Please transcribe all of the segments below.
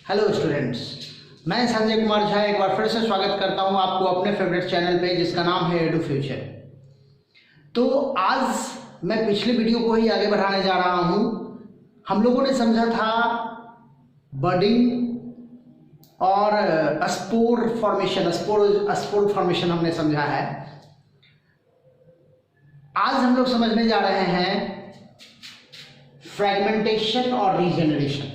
Hello students, मैं संजय कुमार झा एक बार फिर से स्वागत करता हूं आपको अपने फेवरेट चैनल पे जिसका नाम है एडू फ्यूचर। तो आज मैं पिछले वीडियो को ही आगे बढ़ाने जा रहा हूं। हम लोगों ने समझा था बडिंग और स्पोर फॉर्मेशन हमने समझा है। आज हम लोग समझने जा रहे हैं फ्रैगमेंटेशन और रीजेनरेशन।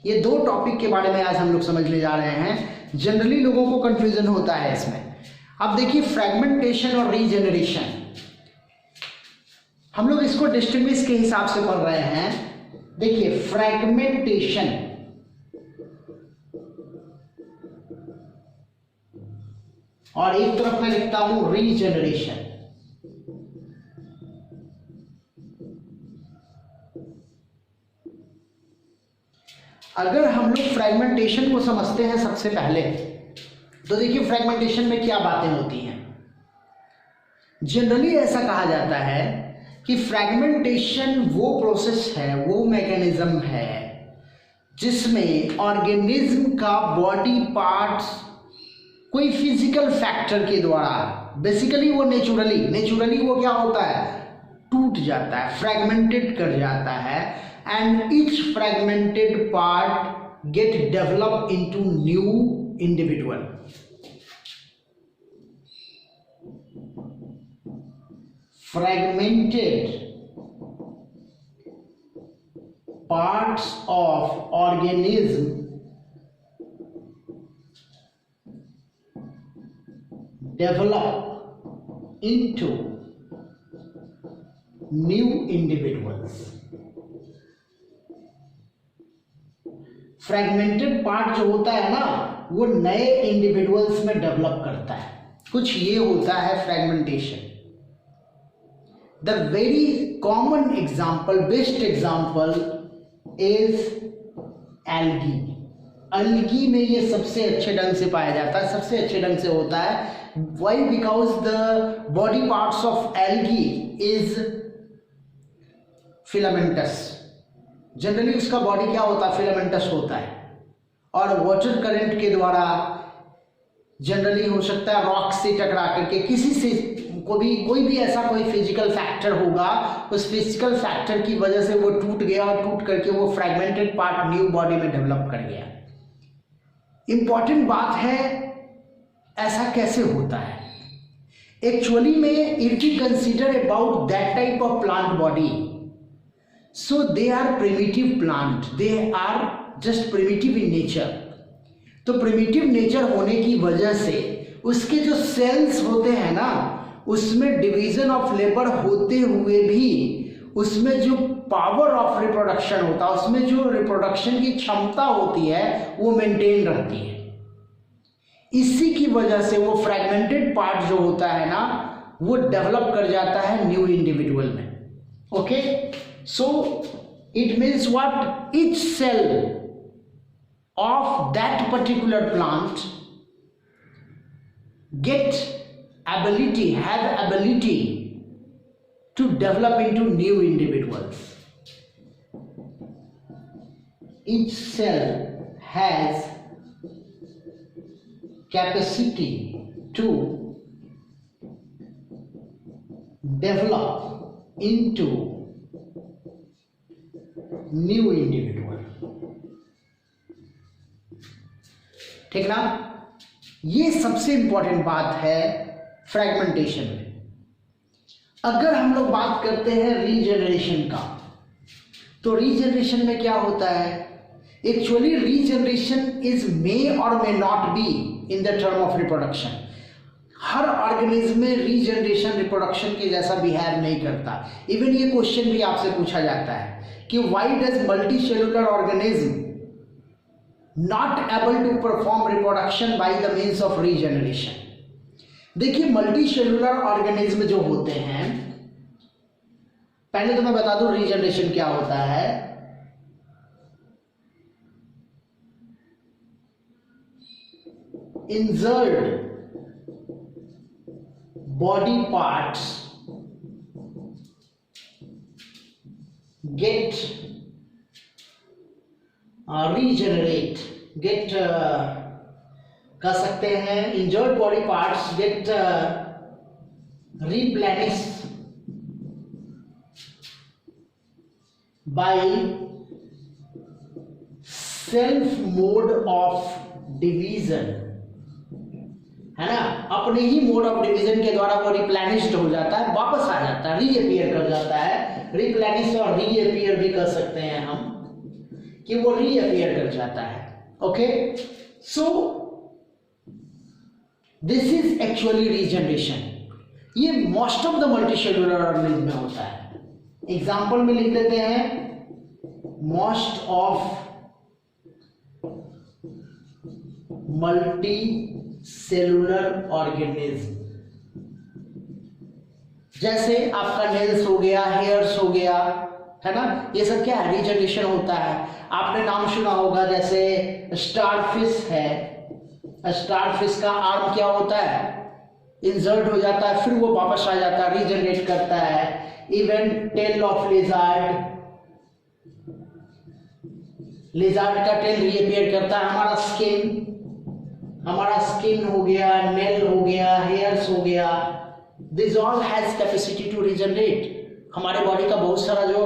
ये दो टॉपिक के बारे में आज हम लोग समझने जा रहे हैं। जनरली लोगों को कंफ्यूजन होता है इसमें। अब देखिए, फ्रैगमेंटेशन और रीजेनरेशन हम लोग इसको डिस्टिंग्विश के हिसाब से पढ़ रहे हैं। देखिए, फ्रैगमेंटेशन और एक तरफ मैं लिखता हूं रीजेनरेशन। अगर हम लोग फ्रैगमेंटेशन को समझते हैं सबसे पहले, तो देखिए फ्रैगमेंटेशन में क्या बातें होती हैं। जनरली ऐसा कहा जाता है कि फ्रैगमेंटेशन वो प्रोसेस है, वो मैकेनिज्म है जिसमें ऑर्गेनिज्म का बॉडी पार्ट्स कोई फिजिकल फैक्टर के द्वारा, बेसिकली वो नेचुरली वो क्या होता है, टूट जाता है, फ्रैगमेंटेड कर जाता है, and each fragmented part get developed into new individual. Fragmented parts of organism develop into new individuals. Fragmented part जो होता है ना, वो नए इंडिविजुअल्स में डेवलप करता है। कुछ ये होता है fragmentation. The very common example, best example is algae. Algae में ये सबसे अच्छे ढंग से पाया जाता है, सबसे अच्छे ढंग से होता है। Why? Because the body parts of algae is filamentous. Generally उसका बॉडी क्या होता है, फिलामेंटस होता है। और वाटर करंट के द्वारा जनरली हो सकता है रॉक से टकरा करके किसी से कोई भी ऐसा कोई फिजिकल फैक्टर होगा, उस फिजिकल फैक्टर की वजह से वो टूट गया और टूट करके वो फ्रैगमेंटेड पार्ट न्यू बॉडी में डेवलप कर गया। इंपॉर्टेंट बात है, ऐसा कैसे होता है एक्चुअली में। If you consider about that type of plant body, so they are primitive plant, they are just primitive in nature। तो primitive nature होने की वजह से उसके जो सेल्स होते हैं ना, उसमें डिवीजन ऑफ लेबर होते हुए भी उसमें जो पावर ऑफ रिप्रोडक्शन होता है, उसमें जो रिप्रोडक्शन की क्षमता होती है वो मेंटेन रहती है। इसी की वजह से वो फ्रैगमेंटेड पार्ट जो होता है ना, वो डेवलप कर जाता है न्यू इंडिविजुअल में। Okay, so it means what? Each cell of that particular plant have ability to develop into new individuals. Each cell has capacity to develop into new individual. ठीक ना? ये सबसे इंपॉर्टेंट बात है फ्रैगमेंटेशन में। अगर हम लोग बात करते हैं रीजनरेशन का, तो रीजनरेशन में क्या होता है? एक्चुअली रीजनरेशन इज मे और may not be in the term of reproduction. Her organism में रीजनरेशन रिप्रोडक्शन के जैसा बिहेव नहीं करता। इवन ये क्वेश्चन भी आपसे पूछा जाता है कि why does multicellular organism not able to perform reproduction by the means of regeneration. देखिए, मल्टी सेलुलर ऑर्गेनिज्म जो होते हैं, पहले तो मैं बता दूं रीजनरेशन क्या होता है। Injured body parts get regenerate get कह सकते हैं, injured body parts get replenish by self mode of division, है ना, अपने ही मोड ऑफ डिवीजन के द्वारा वो रिप्लेनिश्ड हो जाता है, वापस आ जाता है, रीअपीयर कर जाता है। रिप्लेनिश और रीअपीयर भी कर सकते हैं हम कि वो रीअपीयर कर जाता है। Okay, so this is actually regeneration. ये most of the multicellular organism में होता है। एग्जांपल में लिख देते हैं, most of multicellular organism, जैसे आपका नेल्स हो गया, हेयर्स हो गया, है ना, ये सब क्या है, रीजनरेशन होता है। आपने नाम सुना होगा, जैसे स्टारफिश है, स्टारफिश का आर्म क्या होता है, इंसर्ट हो जाता है, फिर वो वापस आ जाता है, रीजनरेट करता है। Even tail of lizard, lizard का टेल रीअपीयर करता है। हमारा स्किन हो गया, नेल हो गया, हेयर्स हो गया, this all has capacity to regenerate. हमारे बॉडी का बहुत सारा जो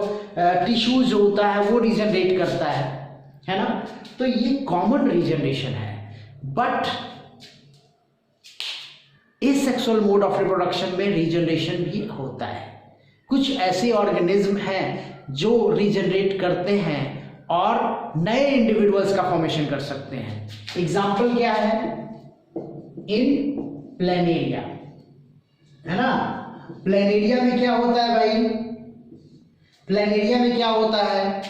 टिश्यूज होता है वो रीजनरेट करता है ना, तो ये कॉमन रीजनरेशन है। But asexual mode of reproduction में रीजनरेशन भी होता है। कुछ ऐसे ऑर्गेनिज्म हैं जो रीजनरेट करते हैं और नए इंडिविजुअल्स का फॉर्मेशन कर सकते हैं। एग्जाम्पल क्या है, इन प्लेनेरिया, है ना, प्लेनेरिया में क्या होता है भाई, प्लेनेरिया में क्या होता है,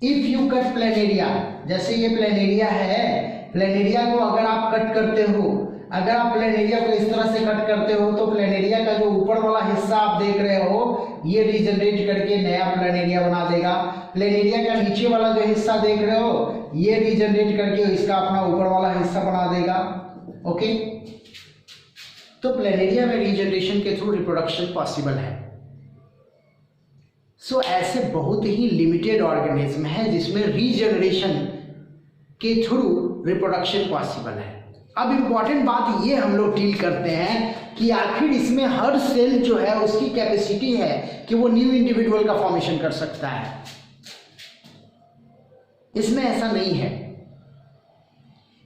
इफ यू कट प्लेनेरिया, जैसे ये प्लेनेरिया है, प्लेनेरिया को अगर आप कट करते हो, अगर आप प्लेनेरिया को इस तरह से कट करते हो तो प्लेनेरिया का जो ऊपर वाला हिस्सा आप देख रहे हो ये रीजनरेट करके नया प्लेनेरिया बना देगा। प्लेनेरिया का नीचे वाला जो हिस्सा देख रहे हो ये रीजनरेट करके इसका अपना ऊपर वाला हिस्सा बना देगा। ओके, तो प्लेनेरिया में रीजनरेशन के थ्रू रिप्रोडक्शन पॉसिबल है। सो ऐसे बहुत ही लिमिटेड ऑर्गेनिज्म है जिसमें रीजनरेशन के थ्रू रिप्रोडक्शन पॉसिबल है। अब इंपॉर्टेंट बात ये हम लोग डील करते हैं कि आखिर इसमें हर सेल जो है उसकी कैपेसिटी है कि वो न्यू इंडिविजुअल का फॉर्मेशन कर सकता है। इसमें ऐसा नहीं है।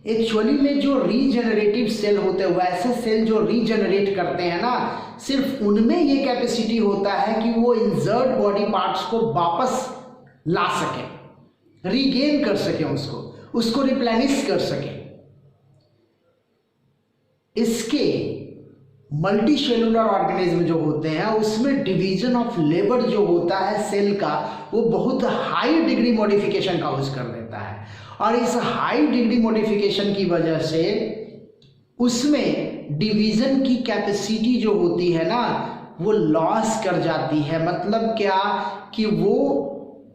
एक्चुअली में जो रीजनरेटिव सेल होते हैं, वैसे सेल जो रीजनरेट करते हैं ना, सिर्फ उनमें ये कैपेसिटी होता है कि वो इंजर्ड बॉडी पार्ट्स को वापस ला सके, रीगेन कर सके, उसको रिप्लेनिश कर सके। इसके मल्टी सेलुलर ऑर्गेनिज्म जो होते हैं उसमें डिवीजन ऑफ लेबर जो होता है सेल का, वो बहुत हाई डिग्री मॉडिफिकेशन का यूज कर लेता है, और इस हाई डिग्री मॉडिफिकेशन की वजह से उसमें डिवीजन की कैपेसिटी जो होती है ना वो लॉस कर जाती है। मतलब क्या कि वो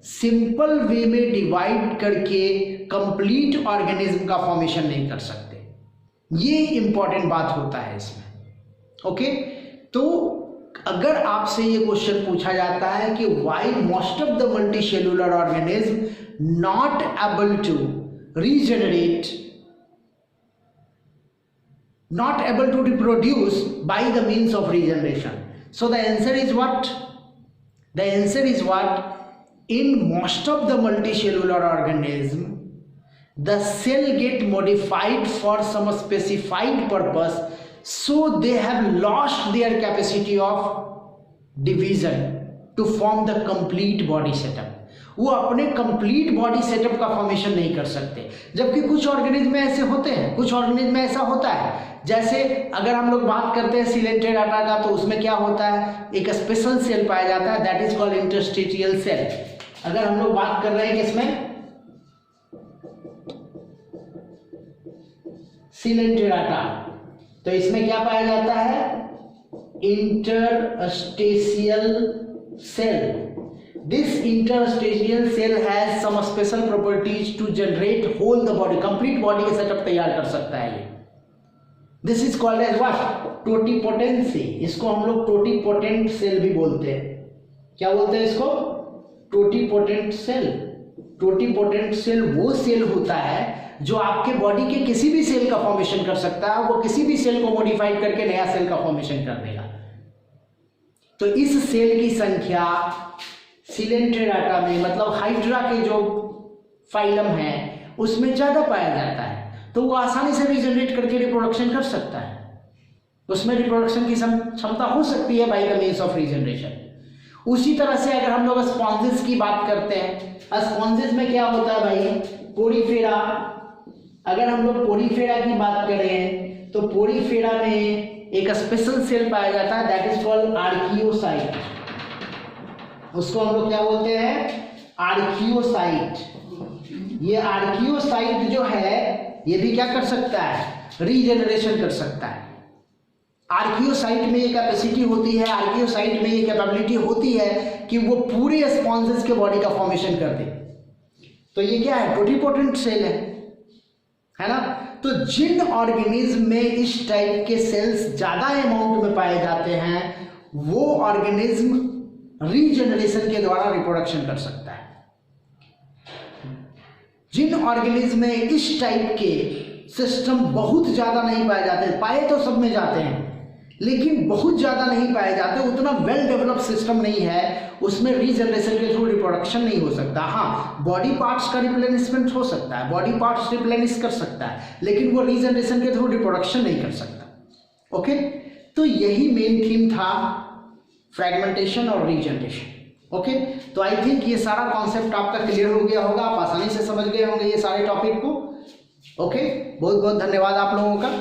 सिंपल वे में डिवाइड करके कंप्लीट ऑर्गेनिज्म का फॉर्मेशन नहीं कर सकते। ये इंपॉर्टेंट बात होता है इसमें। ओके, तो अगर आपसे ये क्वेश्चन पूछा जाता है कि why most of the multicellular organism not able to regenerate, not able to reproduce by the means of regeneration, so the answer is what? The answer is what? In most of the multicellular organism the cell get modified for some specified purpose, so they have lost their capacity of division to form the complete body setup. वो अपने complete body setup का formation नहीं कर सकते। जबकि कुछ organism में ऐसे होते हैं, कुछ ऑर्गेनिज्म में ऐसा होता है। जैसे अगर हम लोग बात करते हैं सिलेंटेराटा का, तो उसमें क्या होता है, एक स्पेशल सेल पाया जाता है, that is called interstitial cell. अगर हम लोग बात कर रहे हैं किसमें, सिलेंटेराटा, तो इसमें क्या पाया जाता है, interstitial cell. This interstitial cell has some special properties to generate whole the body, complete body का सेटअप तैयार कर सकता है ये। This is called as what? Totipotency. इसको हम लोग टोटिपोटेंट सेल भी बोलते हैं। क्या बोलते हैं इसको? Totipotent cell. टोटिपोटेंट सेल वो सेल होता है जो आपके बॉडी के किसी भी सेल का फॉर्मेशन कर सकता है, वो किसी भी सेल को मॉडिफाइड करके नया सेल का फॉर्मेशन कर देगा। तो इस सेल की संख्या सिलेंट्रेटाटा में, मतलब हाइड्रा के जो फाइलम है उसमें ज्यादा पाया जाता है, तो वो आसानी से रीजनरेट करके रिप्रोडक्शन कर सकता है, उसमें रिप्रोडक्शन की क्षमता हो सकती है bye the means of regeneration. उसी तरह से अगर हम लोग स्पॉन्जेस की बात करते हैं, स्पॉन्जेस में क्या होता है भाई, पोरीफेरा। अगर हम लोग पोरीफेरा की बात करें तो पोरीफेरा में एक स्पेशल सेल पाया जाता है, दैट इज कॉल्ड आर्कियोसाइट। उसको हम लोग क्या बोलते हैं, आर्कियोसाइट। ये आर्कियोसाइट जो है ये भी क्या कर सकता है, रीजनरेशन कर सकता है। आर्कियोसाइट में ये कैपेसिटी होती है, आर्कियोसाइट में ये कैपेबिलिटी होती है कि वो पूरे स्पॉन्जेस के बॉडी का फॉर्मेशन कर दे। तो ये क्या है, टोटिपोटेंट सेल है ना। तो जिन ऑर्गेनिज्म में इस टाइप के सेल्स ज्यादा अमाउंट में पाए जाते हैं वो ऑर्गेनिज्म रीजनरेशन के द्वारा रिप्रोडक्शन कर सकता है। जिन ऑर्गेनिज्म में इस टाइप के सिस्टम बहुत ज्यादा नहीं पाए जाते, पाए तो सब में जाते हैं लेकिन बहुत ज्यादा नहीं पाए जाते, उतना वेल डेवलप्ड सिस्टम नहीं है, उसमें रीजनरेशन के थ्रू रिप्रोडक्शन नहीं हो सकता। हाँ, बॉडी पार्ट्स का रिप्लेनिशमेंट हो सकता है, बॉडी पार्ट्स रिप्लेनिश कर सकता है, लेकिन वो रीजनरेशन के थ्रू रिप्रोडक्शन नहीं कर सकता। ओके, तो यही मेन थीम था, फ्रैगमेंटेशन और रीजनरेशन। ओके, तो आई थिंक ये सारा कॉन्सेप्ट आपका क्लियर हो गया होगा, आप आसानी से समझ गए होंगे ये सारे टॉपिक को। ओके, बहुत बहुत धन्यवाद आप लोगों का।